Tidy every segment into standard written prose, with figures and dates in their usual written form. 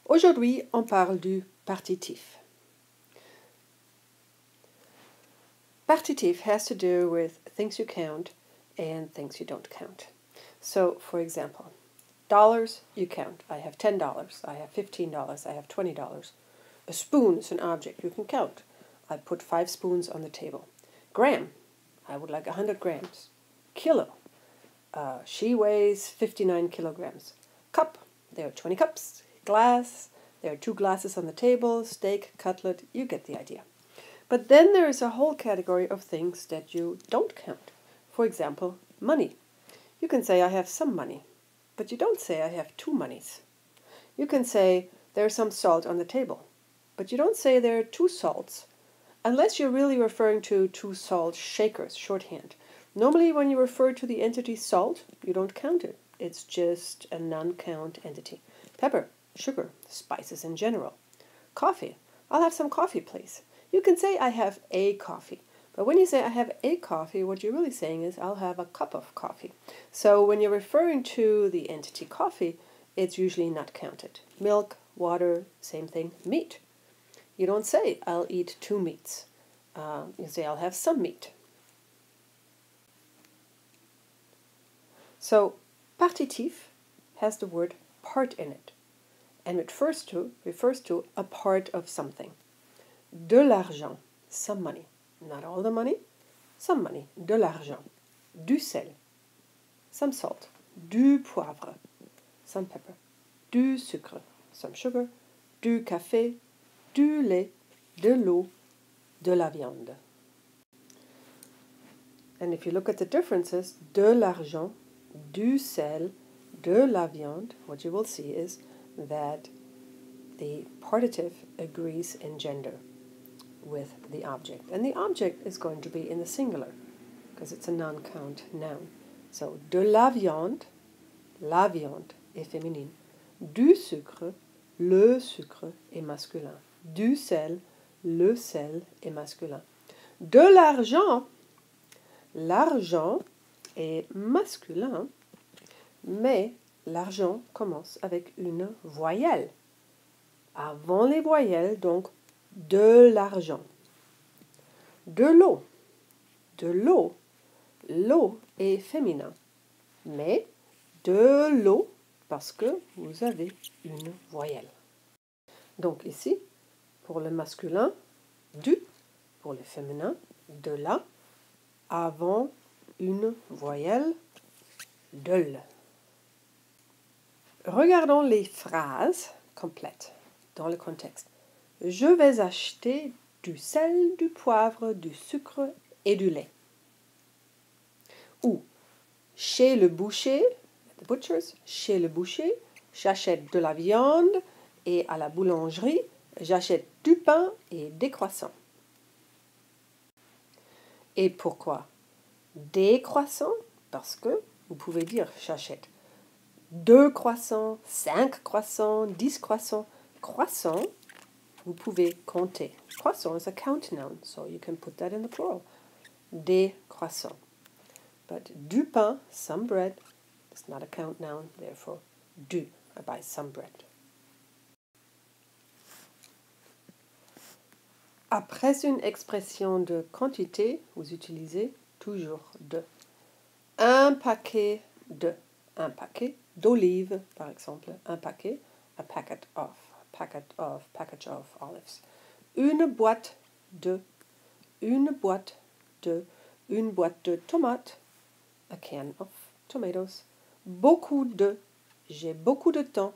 Aujourd'hui, on parle du partitif. Partitif has to do with things you count and things you don't count. So, for example, dollars you count. I have $10, I have $15, I have $20. A spoon is an object you can count. I put 5 spoons on the table. Gram, I would like 100 grams. Kilo, she weighs 59 kilograms. Cup, there are 20 cups. Glass, there are 2 glasses on the table. Steak, cutlet, you get the idea. But then there is a whole category of things that you don't count. For example, money. You can say I have some money, but you don't say I have 2 monies. You can say there's some salt on the table, but you don't say there are 2 salts, unless you're really referring to 2 salt shakers, shorthand. Normally when you refer to the entity salt, you don't count it. It's just a non-count entity. Pepper, sugar, spices in general. Coffee. I'll have some coffee, please. You can say I have a coffee, but when you say I have a coffee, what you're really saying is I'll have a cup of coffee. So when you're referring to the entity coffee, it's usually not counted. Milk, water, same thing. Meat. You don't say I'll eat 2 meats. You say I'll have some meat. So partitif has the word part in it, and it refers to a part of something. De l'argent, some money. Not all the money, some money. De l'argent. Du sel, some salt. Du poivre, some pepper. Du sucre, some sugar. Du café, du lait, de l'eau, de la viande. And if you look at the differences, de l'argent, du sel, de la viande, what you will see is that the partitive agrees in gender with the object. And the object is going to be in the singular, because it's a non-count noun. So, de la viande est féminine. Du sucre, le sucre est masculin. Du sel, le sel est masculin. De l'argent est masculin, mais l'argent commence avec une voyelle. Avant les voyelles, donc, de l'argent. De l'eau. L'eau est féminin. Mais de l'eau, parce que vous avez une voyelle. Donc ici, pour le masculin, du, pour le féminin, de la, avant une voyelle, de l. Regardons les phrases complètes dans le contexte. Je vais acheter du sel, du poivre, du sucre et du lait. Ou chez le boucher, the butchers, chez le boucher, j'achète de la viande et à la boulangerie, j'achète du pain et des croissants. Et pourquoi des croissants? Parce que vous pouvez dire j'achète 2 croissants, 5 croissants, 10 croissants. Croissant, vous pouvez compter. Croissant is a count noun, so you can put that in the plural. Des croissants. But du pain, some bread, is not a count noun, therefore du. I buy some bread. Après une expression de quantité, vous utilisez toujours de. Un paquet de. Un paquet d'olives, par exemple. Un paquet, a packet of. Package of olives. Une boîte de. Une boîte de. Une boîte de tomates. A can of tomatoes. Beaucoup de. J'ai beaucoup de temps.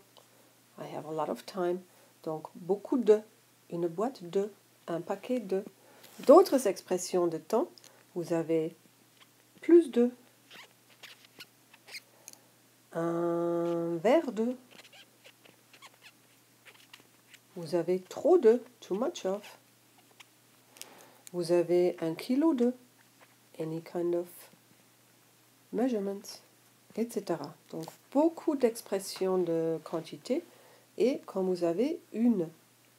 I have a lot of time. Donc, beaucoup de. Une boîte de. Un paquet de. D'autres expressions de temps, vous avez plus de. Un verre de. Vous avez trop de. Too much of. Vous avez 1 kilo de. Any kind of measurements, etc. Donc, beaucoup d'expressions de quantité. Et quand vous avez une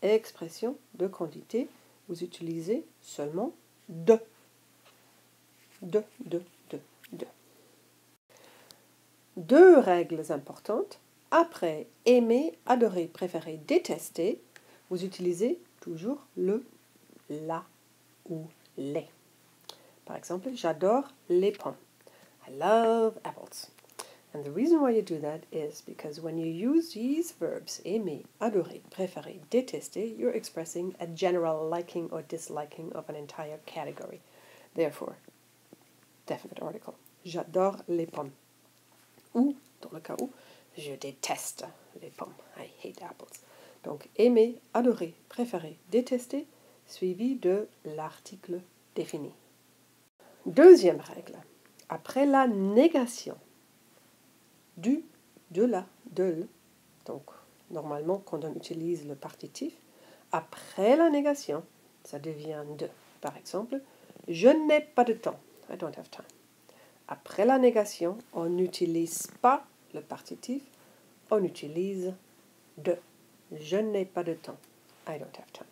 expression de quantité, vous utilisez seulement de. De. 2 règles importantes. après aimer, adorer, préférer, détester, vous utilisez toujours le la ou les. Par exemple, j'adore les pommes. I love apples. And the reason why you do that is because when you use these verbs, aimer, adorer, préférer, détester, you're expressing a general liking or disliking of an entire category. Therefore, definite article. J'adore les pommes. Ou, dans le cas où, je déteste les pommes. I hate apples. Donc, aimer, adorer, préférer, détester, suivi de l'article défini. Deuxième règle. Après la négation du, de la, de, donc normalement quand on utilise le partitif, après la négation, ça devient de. Par exemple, je n'ai pas de temps. I don't have time. Après la négation, on n'utilise pas le partitif, on utilise de. Je n'ai pas de temps. I don't have time.